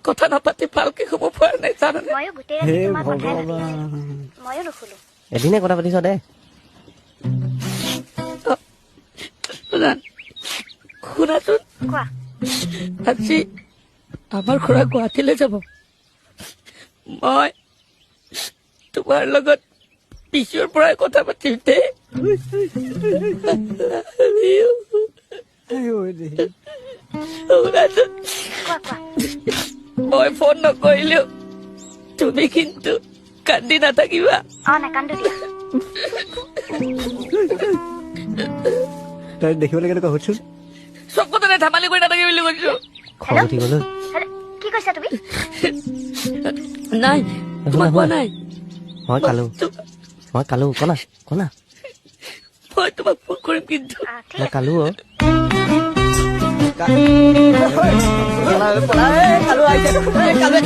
কথা নাপাতি ভালকে শুব পৰা নাই জানানে। ময়ো গোটেই হে ৰাতি তোমাৰ কথাই ভাবি ভগৱান আছিলো। ময়ো নুশুলো। এদিনে কথা পাতিছ দে শুনাচোন, কোৱা। আজি আমাৰ খুৰা গুৱাহাটীলৈ যাব। মই তোমাৰ লগত পিছৰ পৰাই কথা পাতিম দে। শুনাচোন, কোৱা কোৱা। মই ফোন নকৰিলেও তুমি কিন্তু কান্দি নাথাকিবা। নাকান্দো দিয়া। তই দেখিবলৈ কেনেকুৱা হৈছোন চব কথাতে ধেমালি কৰি নাথাকি বুলি কৈছো। খং উঠি গ'ল হেল্ল', কি কৈছা তুমি? নাই তোমাক কোৱা নাই। মই কালো কনা মই তোমাক ফোন কৰিম কিন্তু। ঠিক মই আছে। কালো কালো আহিছে। কালো